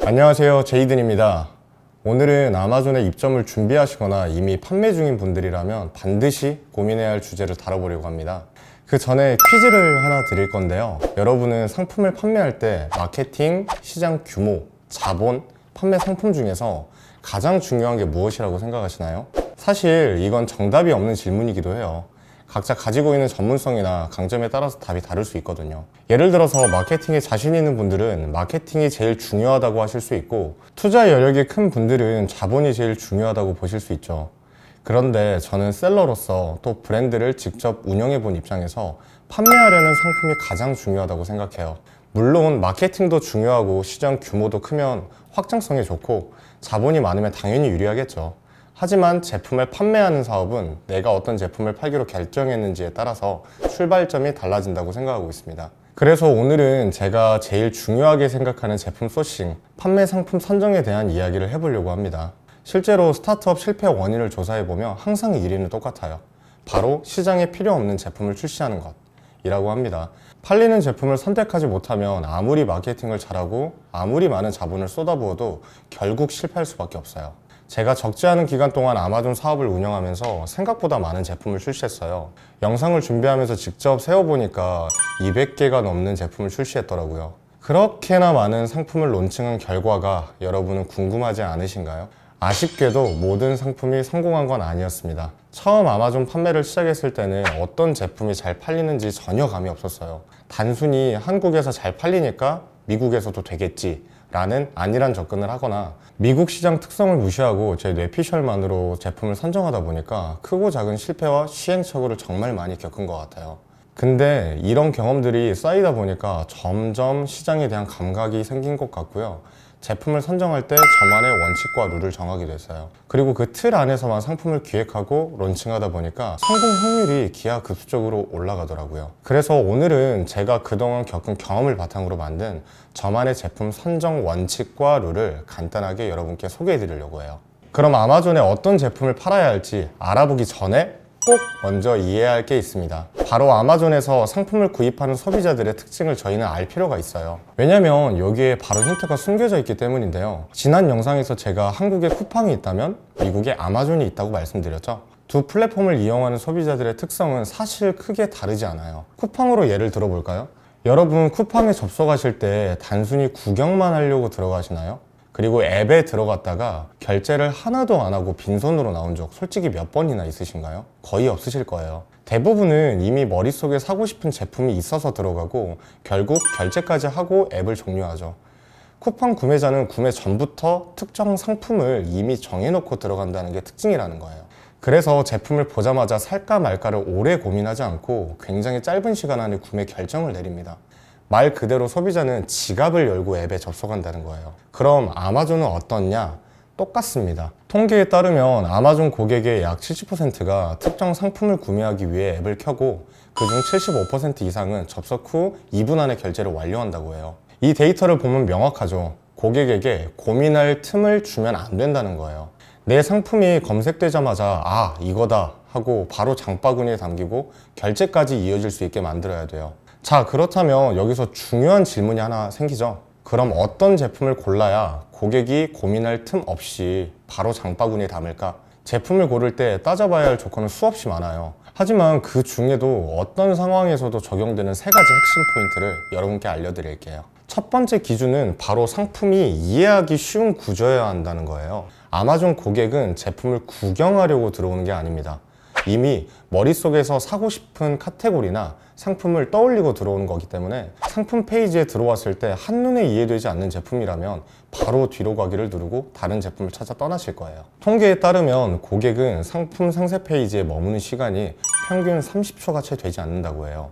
안녕하세요, 제이든입니다. 오늘은 아마존에 입점을 준비하시거나 이미 판매 중인 분들이라면 반드시 고민해야 할 주제를 다뤄보려고 합니다. 그 전에 퀴즈를 하나 드릴 건데요. 여러분은 상품을 판매할 때 마케팅, 시장 규모, 자본, 판매 상품 중에서 가장 중요한 게 무엇이라고 생각하시나요? 사실 이건 정답이 없는 질문이기도 해요. 각자 가지고 있는 전문성이나 강점에 따라서 답이 다를 수 있거든요. 예를 들어서 마케팅에 자신 있는 분들은 마케팅이 제일 중요하다고 하실 수 있고, 투자 여력이 큰 분들은 자본이 제일 중요하다고 보실 수 있죠. 그런데 저는 셀러로서 또 브랜드를 직접 운영해 본 입장에서 판매하려는 상품이 가장 중요하다고 생각해요. 물론 마케팅도 중요하고 시장 규모도 크면 확장성이 좋고 자본이 많으면 당연히 유리하겠죠. 하지만 제품을 판매하는 사업은 내가 어떤 제품을 팔기로 결정했는지에 따라서 출발점이 달라진다고 생각하고 있습니다. 그래서 오늘은 제가 제일 중요하게 생각하는 제품 소싱, 판매 상품 선정에 대한 이야기를 해보려고 합니다. 실제로 스타트업 실패 원인을 조사해보면 항상 1위는 똑같아요. 바로 시장에 필요 없는 제품을 출시하는 것이라고 합니다. 팔리는 제품을 선택하지 못하면 아무리 마케팅을 잘하고 아무리 많은 자본을 쏟아부어도 결국 실패할 수밖에 없어요. 제가 적지 않은 기간 동안 아마존 사업을 운영하면서 생각보다 많은 제품을 출시했어요. 영상을 준비하면서 직접 세어보니까 200개가 넘는 제품을 출시했더라고요. 그렇게나 많은 상품을 론칭한 결과가 여러분은 궁금하지 않으신가요? 아쉽게도 모든 상품이 성공한 건 아니었습니다. 처음 아마존 판매를 시작했을 때는 어떤 제품이 잘 팔리는지 전혀 감이 없었어요. 단순히 한국에서 잘 팔리니까 미국에서도 되겠지 라는 안일한 접근을 하거나 미국 시장 특성을 무시하고 제 뇌피셜만으로 제품을 선정하다 보니까 크고 작은 실패와 시행착오를 정말 많이 겪은 것 같아요. 근데 이런 경험들이 쌓이다 보니까 점점 시장에 대한 감각이 생긴 것 같고요. 제품을 선정할 때 저만의 원칙과 룰을 정하게 됐어요. 그리고 그 틀 안에서만 상품을 기획하고 론칭하다 보니까 성공 확률이 기하급수적으로 올라가더라고요. 그래서 오늘은 제가 그동안 겪은 경험을 바탕으로 만든 저만의 제품 선정 원칙과 룰을 간단하게 여러분께 소개해 드리려고 해요. 그럼 아마존에 어떤 제품을 팔아야 할지 알아보기 전에 꼭 먼저 이해해야 할 게 있습니다. 바로 아마존에서 상품을 구입하는 소비자들의 특징을 저희는 알 필요가 있어요. 왜냐면 여기에 바로 힌트가 숨겨져 있기 때문인데요. 지난 영상에서 제가 한국에 쿠팡이 있다면 미국에 아마존이 있다고 말씀드렸죠. 두 플랫폼을 이용하는 소비자들의 특성은 사실 크게 다르지 않아요. 쿠팡으로 예를 들어볼까요? 여러분 쿠팡에 접속하실 때 단순히 구경만 하려고 들어가시나요? 그리고 앱에 들어갔다가 결제를 하나도 안 하고 빈손으로 나온 적 솔직히 몇 번이나 있으신가요? 거의 없으실 거예요. 대부분은 이미 머릿속에 사고 싶은 제품이 있어서 들어가고 결국 결제까지 하고 앱을 종료하죠. 쿠팡 구매자는 구매 전부터 특정 상품을 이미 정해놓고 들어간다는 게 특징이라는 거예요. 그래서 제품을 보자마자 살까 말까를 오래 고민하지 않고 굉장히 짧은 시간 안에 구매 결정을 내립니다. 말 그대로 소비자는 지갑을 열고 앱에 접속한다는 거예요. 그럼 아마존은 어떻냐? 똑같습니다. 통계에 따르면 아마존 고객의 약 70%가 특정 상품을 구매하기 위해 앱을 켜고 그중 75% 이상은 접속 후 2분 안에 결제를 완료한다고 해요. 이 데이터를 보면 명확하죠. 고객에게 고민할 틈을 주면 안 된다는 거예요. 내 상품이 검색되자마자 아 이거다 하고 바로 장바구니에 담기고 결제까지 이어질 수 있게 만들어야 돼요. 자, 그렇다면 여기서 중요한 질문이 하나 생기죠. 그럼 어떤 제품을 골라야 고객이 고민할 틈 없이 바로 장바구니에 담을까? 제품을 고를 때 따져봐야 할 조건은 수없이 많아요. 하지만 그 중에도 어떤 상황에서도 적용되는 세 가지 핵심 포인트를 여러분께 알려드릴게요. 첫 번째 기준은 바로 상품이 이해하기 쉬운 구조여야 한다는 거예요. 아마존 고객은 제품을 구경하려고 들어오는 게 아닙니다. 이미 머릿속에서 사고 싶은 카테고리나 상품을 떠올리고 들어오는 거기 때문에 상품 페이지에 들어왔을 때 한눈에 이해되지 않는 제품이라면 바로 뒤로 가기를 누르고 다른 제품을 찾아 떠나실 거예요. 통계에 따르면 고객은 상품 상세 페이지에 머무는 시간이 평균 30초가 채 되지 않는다고 해요.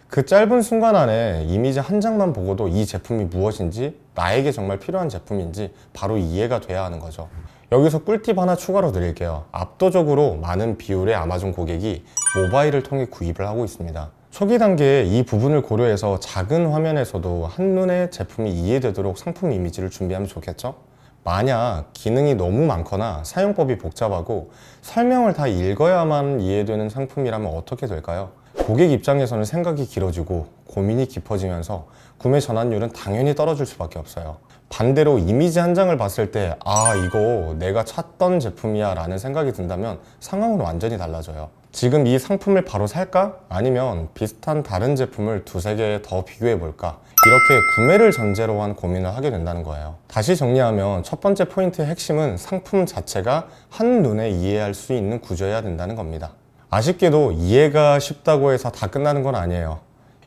그 짧은 순간 안에 이미지 한 장만 보고도 이 제품이 무엇인지, 나에게 정말 필요한 제품인지 바로 이해가 돼야 하는 거죠. 여기서 꿀팁 하나 추가로 드릴게요. 압도적으로 많은 비율의 아마존 고객이 모바일을 통해 구입을 하고 있습니다. 초기 단계에 이 부분을 고려해서 작은 화면에서도 한눈에 제품이 이해되도록 상품 이미지를 준비하면 좋겠죠? 만약 기능이 너무 많거나 사용법이 복잡하고 설명을 다 읽어야만 이해되는 상품이라면 어떻게 될까요? 고객 입장에서는 생각이 길어지고 고민이 깊어지면서 구매 전환율은 당연히 떨어질 수밖에 없어요. 반대로 이미지 한 장을 봤을 때 아, 이거 내가 찾던 제품이야 라는 생각이 든다면 상황은 완전히 달라져요. 지금 이 상품을 바로 살까? 아니면 비슷한 다른 제품을 두세 개 더 비교해 볼까? 이렇게 구매를 전제로 한 고민을 하게 된다는 거예요. 다시 정리하면 첫 번째 포인트의 핵심은 상품 자체가 한눈에 이해할 수 있는 구조여야 된다는 겁니다. 아쉽게도 이해가 쉽다고 해서 다 끝나는 건 아니에요.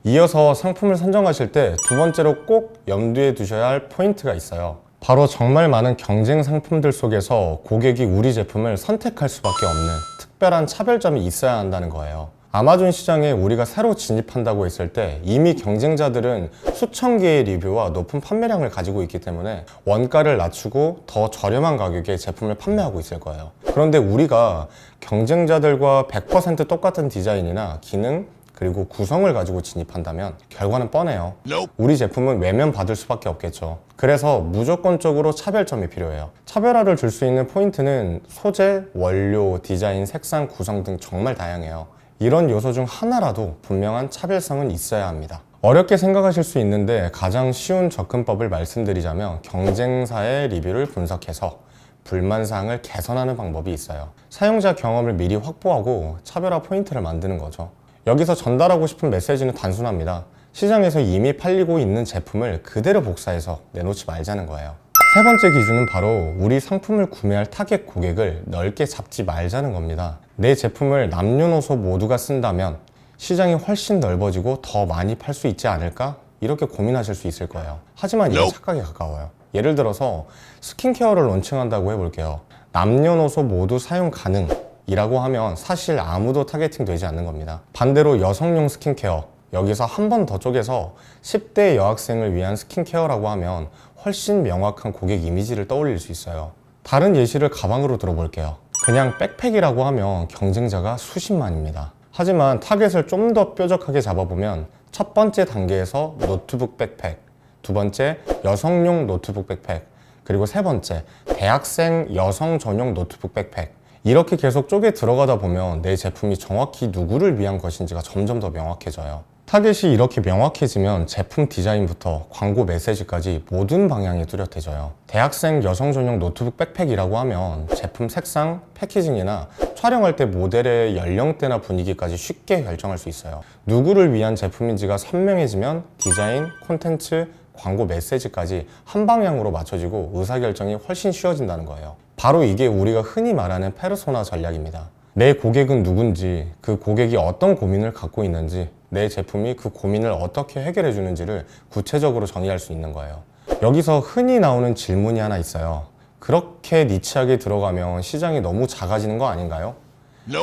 이어서 상품을 선정하실 때 두 번째로 꼭 염두에 두셔야 할 포인트가 있어요. 바로 정말 많은 경쟁 상품들 속에서 고객이 우리 제품을 선택할 수밖에 없는 특별한 차별점이 있어야 한다는 거예요. 아마존 시장에 우리가 새로 진입한다고 했을 때 이미 경쟁자들은 수천 개의 리뷰와 높은 판매량을 가지고 있기 때문에 원가를 낮추고 더 저렴한 가격에 제품을 판매하고 있을 거예요. 그런데 우리가 경쟁자들과 100% 똑같은 디자인이나 기능 그리고 구성을 가지고 진입한다면 결과는 뻔해요. 우리 제품은 외면받을 수밖에 없겠죠. 그래서 무조건적으로 차별점이 필요해요. 차별화를 줄 수 있는 포인트는 소재, 원료, 디자인, 색상, 구성 등 정말 다양해요. 이런 요소 중 하나라도 분명한 차별성은 있어야 합니다. 어렵게 생각하실 수 있는데 가장 쉬운 접근법을 말씀드리자면 경쟁사의 리뷰를 분석해서 불만사항을 개선하는 방법이 있어요. 사용자 경험을 미리 확보하고 차별화 포인트를 만드는 거죠. 여기서 전달하고 싶은 메시지는 단순합니다. 시장에서 이미 팔리고 있는 제품을 그대로 복사해서 내놓지 말자는 거예요. 세 번째 기준은 바로 우리 상품을 구매할 타겟 고객을 넓게 잡지 말자는 겁니다. 내 제품을 남녀노소 모두가 쓴다면 시장이 훨씬 넓어지고 더 많이 팔 수 있지 않을까? 이렇게 고민하실 수 있을 거예요. 하지만 이게 착각에 가까워요. 예를 들어서 스킨케어를 론칭한다고 해볼게요. 남녀노소 모두 사용 가능 이라고 하면 사실 아무도 타겟팅 되지 않는 겁니다. 반대로 여성용 스킨케어, 여기서 한 번 더 쪼개서 10대 여학생을 위한 스킨케어라고 하면 훨씬 명확한 고객 이미지를 떠올릴 수 있어요. 다른 예시를 가방으로 들어볼게요. 그냥 백팩이라고 하면 경쟁자가 수십만입니다. 하지만 타겟을 좀 더 뾰족하게 잡아보면 첫 번째 단계에서 노트북 백팩, 두 번째 여성용 노트북 백팩, 그리고 세 번째 대학생 여성 전용 노트북 백팩, 이렇게 계속 쪼개 들어가다 보면 내 제품이 정확히 누구를 위한 것인지가 점점 더 명확해져요. 타겟이 이렇게 명확해지면 제품 디자인부터 광고 메시지까지 모든 방향이 뚜렷해져요. 대학생 여성 전용 노트북 백팩이라고 하면 제품 색상, 패키징이나 촬영할 때 모델의 연령대나 분위기까지 쉽게 결정할 수 있어요. 누구를 위한 제품인지가 선명해지면 디자인, 콘텐츠, 광고 메시지까지 한 방향으로 맞춰지고 의사결정이 훨씬 쉬워진다는 거예요. 바로 이게 우리가 흔히 말하는 페르소나 전략입니다. 내 고객은 누군지, 그 고객이 어떤 고민을 갖고 있는지, 내 제품이 그 고민을 어떻게 해결해 주는지를 구체적으로 정의할 수 있는 거예요. 여기서 흔히 나오는 질문이 하나 있어요. 그렇게 니치하게 들어가면 시장이 너무 작아지는 거 아닌가요?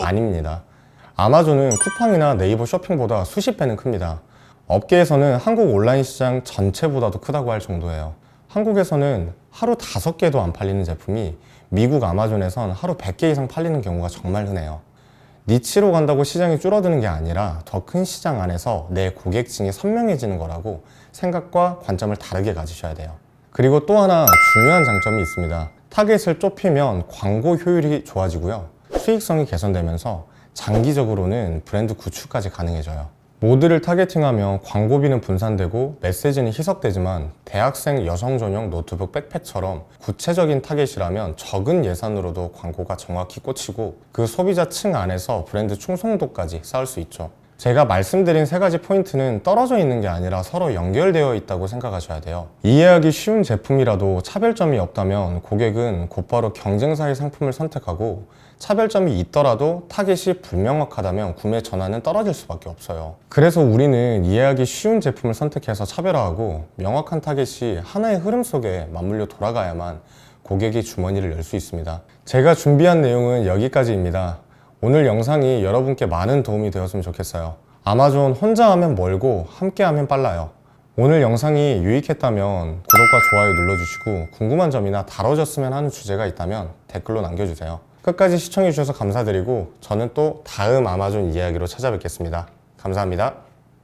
아닙니다. 아마존은 쿠팡이나 네이버 쇼핑보다 수십 배는 큽니다. 업계에서는 한국 온라인 시장 전체보다도 크다고 할 정도예요. 한국에서는 하루 5개도 안 팔리는 제품이 미국 아마존에선 하루 100개 이상 팔리는 경우가 정말 흔해요. 니치로 간다고 시장이 줄어드는 게 아니라 더 큰 시장 안에서 내 고객층이 선명해지는 거라고 생각과 관점을 다르게 가지셔야 돼요. 그리고 또 하나 중요한 장점이 있습니다. 타겟을 좁히면 광고 효율이 좋아지고요. 수익성이 개선되면서 장기적으로는 브랜드 구축까지 가능해져요. 모두를 타겟팅하면 광고비는 분산되고 메시지는 희석되지만 대학생 여성 전용 노트북 백팩처럼 구체적인 타겟이라면 적은 예산으로도 광고가 정확히 꽂히고 그 소비자층 안에서 브랜드 충성도까지 쌓을 수 있죠. 제가 말씀드린 세 가지 포인트는 떨어져 있는 게 아니라 서로 연결되어 있다고 생각하셔야 돼요. 이해하기 쉬운 제품이라도 차별점이 없다면 고객은 곧바로 경쟁사의 상품을 선택하고 차별점이 있더라도 타겟이 불명확하다면 구매 전환은 떨어질 수밖에 없어요. 그래서 우리는 이해하기 쉬운 제품을 선택해서 차별화하고 명확한 타겟이 하나의 흐름 속에 맞물려 돌아가야만 고객이 주머니를 열 수 있습니다. 제가 준비한 내용은 여기까지입니다. 오늘 영상이 여러분께 많은 도움이 되었으면 좋겠어요. 아마존 혼자 하면 멀고 함께 하면 빨라요. 오늘 영상이 유익했다면 구독과 좋아요 눌러주시고 궁금한 점이나 다뤄졌으면 하는 주제가 있다면 댓글로 남겨주세요. 끝까지 시청해주셔서 감사드리고 저는 또 다음 아마존 이야기로 찾아뵙겠습니다. 감사합니다.